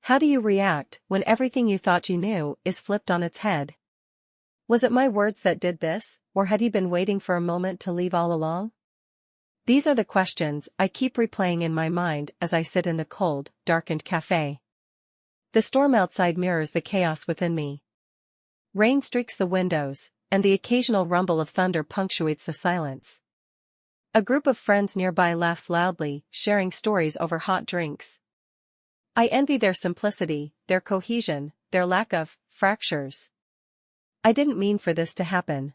How do you react when everything you thought you knew is flipped on its head? Was it my words that did this, or had he been waiting for a moment to leave all along? These are the questions I keep replaying in my mind as I sit in the cold, darkened cafe. The storm outside mirrors the chaos within me. Rain streaks the windows, and the occasional rumble of thunder punctuates the silence. A group of friends nearby laughs loudly, sharing stories over hot drinks. I envy their simplicity, their cohesion, their lack of fractures. I didn't mean for this to happen.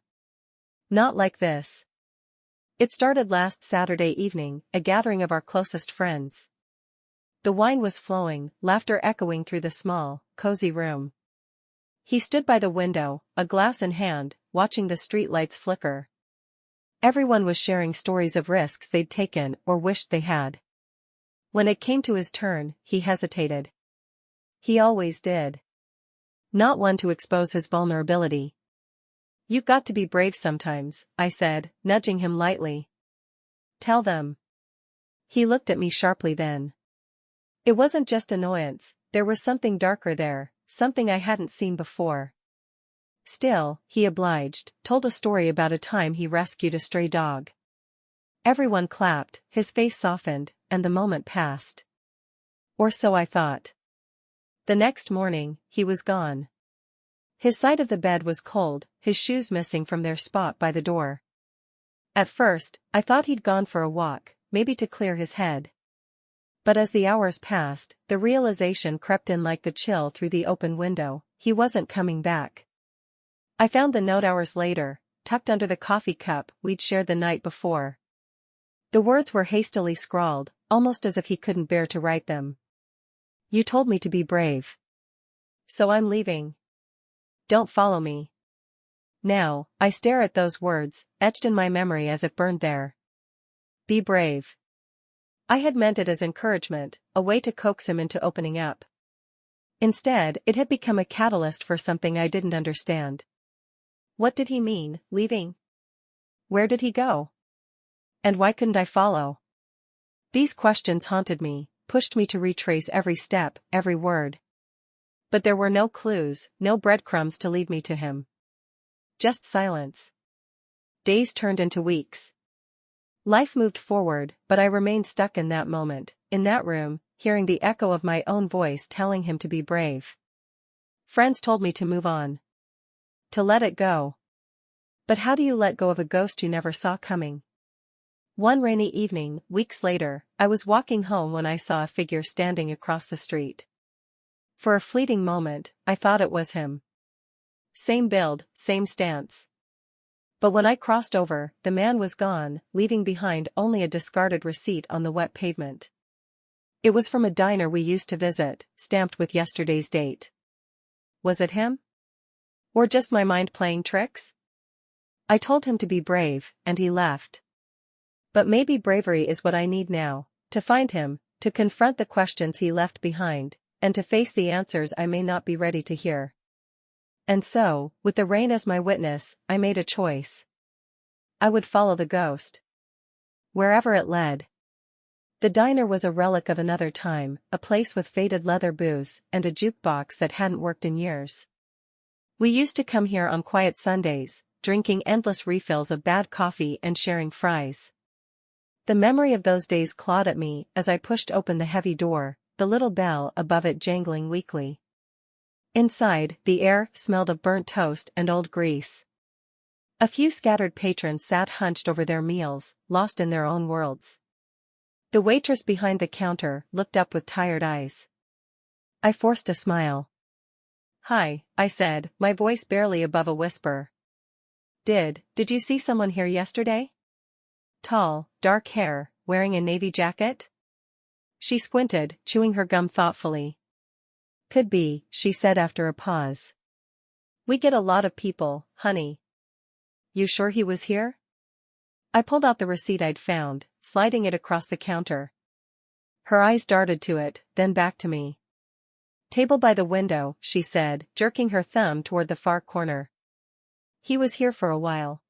Not like this. It started last Saturday evening, a gathering of our closest friends. The wine was flowing, laughter echoing through the small, cozy room. He stood by the window, a glass in hand, watching the streetlights flicker. Everyone was sharing stories of risks they'd taken or wished they had. When it came to his turn, he hesitated. He always did. Not one to expose his vulnerability. "You've got to be brave sometimes," I said, nudging him lightly. "Tell them." He looked at me sharply then. It wasn't just annoyance, there was something darker there, something I hadn't seen before. Still, he obliged, told a story about a time he rescued a stray dog. Everyone clapped, his face softened, and the moment passed. Or so I thought. The next morning, he was gone. His side of the bed was cold, his shoes missing from their spot by the door. At first, I thought he'd gone for a walk, maybe to clear his head. But as the hours passed, the realization crept in like the chill through the open window: he wasn't coming back. I found the note hours later, tucked under the coffee cup we'd shared the night before. The words were hastily scrawled, almost as if he couldn't bear to write them. "You told me to be brave. So I'm leaving. Don't follow me." Now, I stare at those words, etched in my memory as if burned there. Be brave. I had meant it as encouragement, a way to coax him into opening up. Instead, it had become a catalyst for something I didn't understand. What did he mean, leaving? Where did he go? And why couldn't I follow? These questions haunted me, pushed me to retrace every step, every word. But there were no clues, no breadcrumbs to lead me to him. Just silence. Days turned into weeks. Life moved forward, but I remained stuck in that moment, in that room, hearing the echo of my own voice telling him to be brave. Friends told me to move on. To let it go. But how do you let go of a ghost you never saw coming? One rainy evening, weeks later, I was walking home when I saw a figure standing across the street. For a fleeting moment, I thought it was him. Same build, same stance. But when I crossed over, the man was gone, leaving behind only a discarded receipt on the wet pavement. It was from a diner we used to visit, stamped with yesterday's date. Was it him? Or just my mind playing tricks? I told him to be brave, and he left. But maybe bravery is what I need now, to find him, to confront the questions he left behind, and to face the answers I may not be ready to hear. And so, with the rain as my witness, I made a choice. I would follow the ghost. Wherever it led. The diner was a relic of another time, a place with faded leather booths and a jukebox that hadn't worked in years. We used to come here on quiet Sundays, drinking endless refills of bad coffee and sharing fries. The memory of those days clawed at me as I pushed open the heavy door, the little bell above it jangling weakly. Inside, the air smelled of burnt toast and old grease. A few scattered patrons sat hunched over their meals, lost in their own worlds. The waitress behind the counter looked up with tired eyes. I forced a smile. "Hi," I said, my voice barely above a whisper. Did you see someone here yesterday? Tall, dark hair, wearing a navy jacket?" She squinted, chewing her gum thoughtfully. "Could be," she said after a pause. "We get a lot of people, honey." "You sure he was here?" I pulled out the receipt I'd found, sliding it across the counter. Her eyes darted to it, then back to me. "Table by the window," she said, jerking her thumb toward the far corner. "He was here for a while.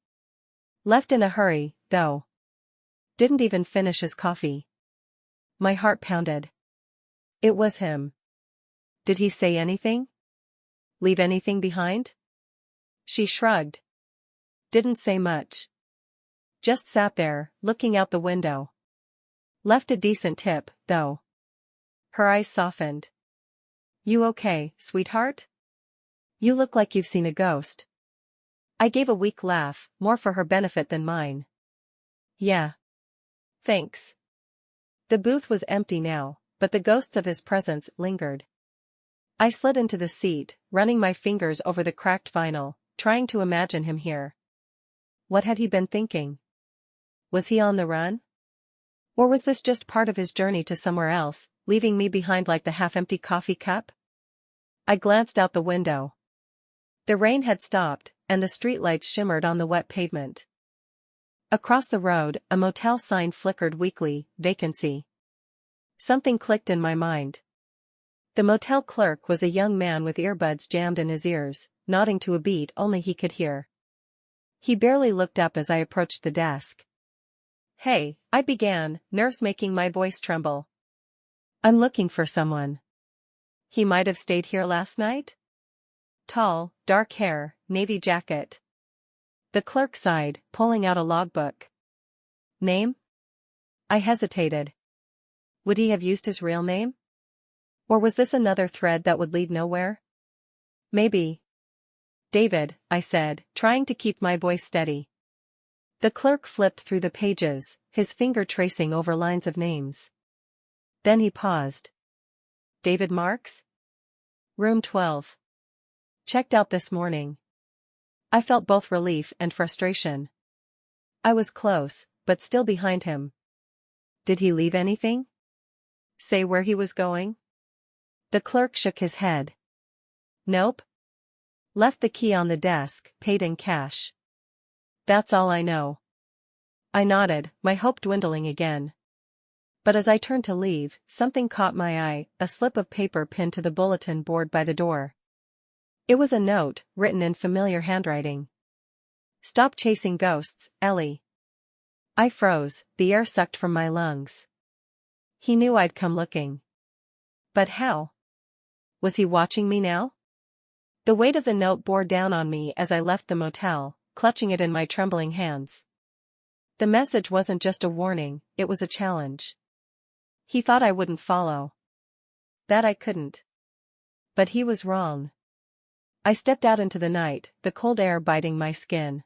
Left in a hurry, though. Didn't even finish his coffee." My heart pounded. It was him. Did he say anything? Leave anything behind? She shrugged. Didn't say much. Just sat there, looking out the window. Left a decent tip, though. Her eyes softened. You okay, sweetheart? You look like you've seen a ghost. I gave a weak laugh, more for her benefit than mine. Yeah. Thanks. The booth was empty now, but the ghosts of his presence lingered. I slid into the seat, running my fingers over the cracked vinyl, trying to imagine him here. What had he been thinking? Was he on the run? Or was this just part of his journey to somewhere else, leaving me behind like the half-empty coffee cup? I glanced out the window. The rain had stopped, and the streetlights shimmered on the wet pavement. Across the road, a motel sign flickered weakly, vacancy. Something clicked in my mind. The motel clerk was a young man with earbuds jammed in his ears, nodding to a beat only he could hear. He barely looked up as I approached the desk. Hey, I began, nerves making my voice tremble. I'm looking for someone. He might have stayed here last night? Tall, dark hair, navy jacket. The clerk sighed, pulling out a logbook. Name? I hesitated. Would he have used his real name? Or was this another thread that would lead nowhere? Maybe. David, I said, trying to keep my voice steady. The clerk flipped through the pages, his finger tracing over lines of names. Then he paused. David Marks? Room 12. Checked out this morning. I felt both relief and frustration. I was close, but still behind him. Did he leave anything? Say where he was going? The clerk shook his head. Nope. Left the key on the desk, paid in cash. That's all I know. I nodded, my hope dwindling again. But as I turned to leave, something caught my eye, a slip of paper pinned to the bulletin board by the door. It was a note, written in familiar handwriting. Stop chasing ghosts, Ellie. I froze, the air sucked from my lungs. He knew I'd come looking. But how? Was he watching me now? The weight of the note bore down on me as I left the motel, clutching it in my trembling hands. The message wasn't just a warning, it was a challenge. He thought I wouldn't follow. That I couldn't. But he was wrong. I stepped out into the night, the cold air biting my skin.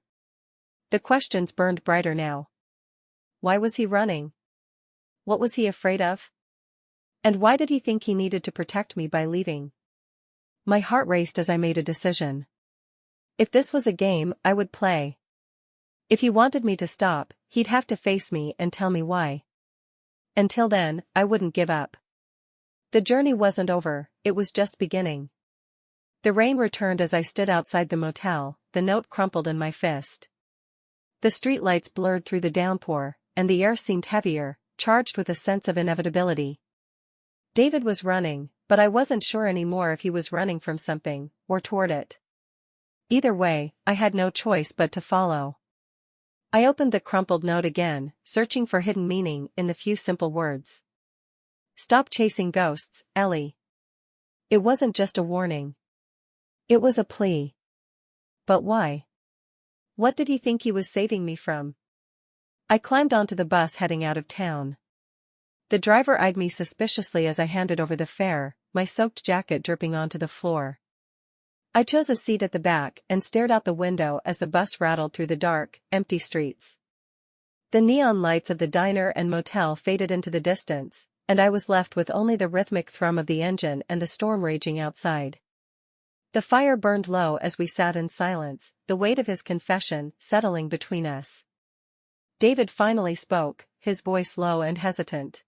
The questions burned brighter now. Why was he running? What was he afraid of? And why did he think he needed to protect me by leaving? My heart raced as I made a decision. If this was a game, I would play. If he wanted me to stop, he'd have to face me and tell me why. Until then, I wouldn't give up. The journey wasn't over, it was just beginning. The rain returned as I stood outside the motel, the note crumpled in my fist. The streetlights blurred through the downpour, and the air seemed heavier, charged with a sense of inevitability. David was running, but I wasn't sure anymore if he was running from something, or toward it. Either way, I had no choice but to follow. I opened the crumpled note again, searching for hidden meaning in the few simple words. Stop chasing ghosts, Ellie. It wasn't just a warning. It was a plea. But why? What did he think he was saving me from? I climbed onto the bus heading out of town. The driver eyed me suspiciously as I handed over the fare, my soaked jacket dripping onto the floor. I chose a seat at the back and stared out the window as the bus rattled through the dark, empty streets. The neon lights of the diner and motel faded into the distance, and I was left with only the rhythmic thrum of the engine and the storm raging outside. The fire burned low as we sat in silence, the weight of his confession settling between us. David finally spoke, his voice low and hesitant.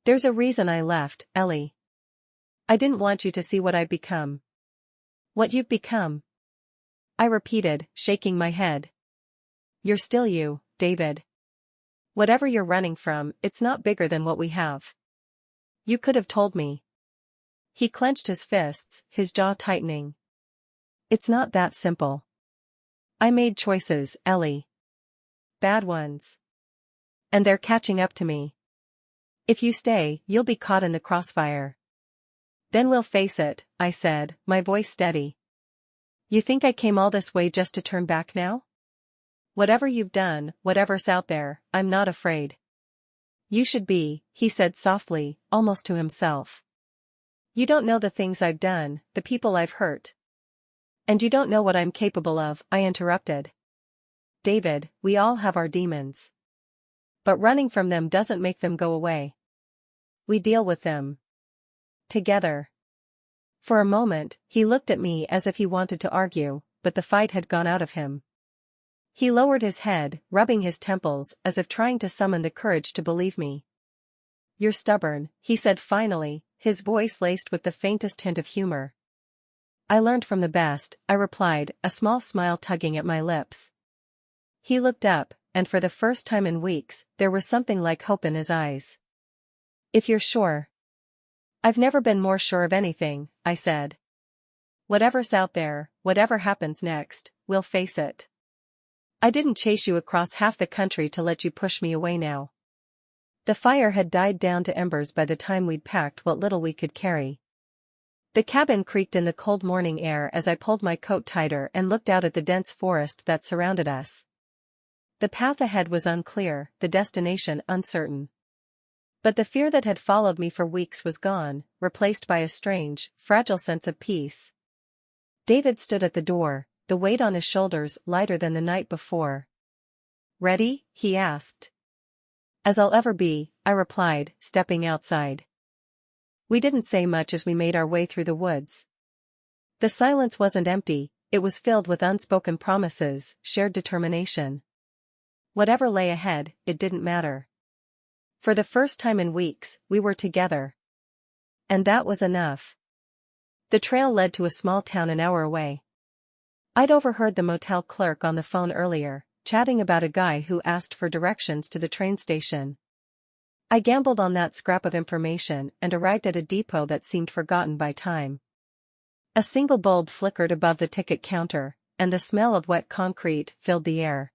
There's a reason I left, Ellie. I didn't want you to see what I've become. What you've become. I repeated, shaking my head. You're still you, David. Whatever you're running from, it's not bigger than what we have. You could have told me. He clenched his fists, his jaw tightening. It's not that simple. I made choices, Ellie. Bad ones. And they're catching up to me. If you stay, you'll be caught in the crossfire. Then we'll face it, I said, my voice steady. You think I came all this way just to turn back now? Whatever you've done, whatever's out there, I'm not afraid. You should be, he said softly, almost to himself. You don't know the things I've done, the people I've hurt. And you don't know what I'm capable of, I interrupted. David, we all have our demons. But running from them doesn't make them go away. We deal with them. Together. For a moment, he looked at me as if he wanted to argue, but the fight had gone out of him. He lowered his head, rubbing his temples as if trying to summon the courage to believe me. You're stubborn, he said finally, his voice laced with the faintest hint of humor. I learned from the best, I replied, a small smile tugging at my lips. He looked up, and for the first time in weeks, there was something like hope in his eyes. If you're sure. I've never been more sure of anything, I said. Whatever's out there, whatever happens next, we'll face it. I didn't chase you across half the country to let you push me away now. The fire had died down to embers by the time we'd packed what little we could carry. The cabin creaked in the cold morning air as I pulled my coat tighter and looked out at the dense forest that surrounded us. The path ahead was unclear, the destination uncertain. But the fear that had followed me for weeks was gone, replaced by a strange, fragile sense of peace. David stood at the door, the weight on his shoulders lighter than the night before. Ready? He asked. As I'll ever be, I replied, stepping outside. We didn't say much as we made our way through the woods. The silence wasn't empty, it was filled with unspoken promises, shared determination. Whatever lay ahead, it didn't matter. For the first time in weeks, we were together. And that was enough. The trail led to a small town an hour away. I'd overheard the motel clerk on the phone earlier, chatting about a guy who asked for directions to the train station. I gambled on that scrap of information and arrived at a depot that seemed forgotten by time. A single bulb flickered above the ticket counter, and the smell of wet concrete filled the air.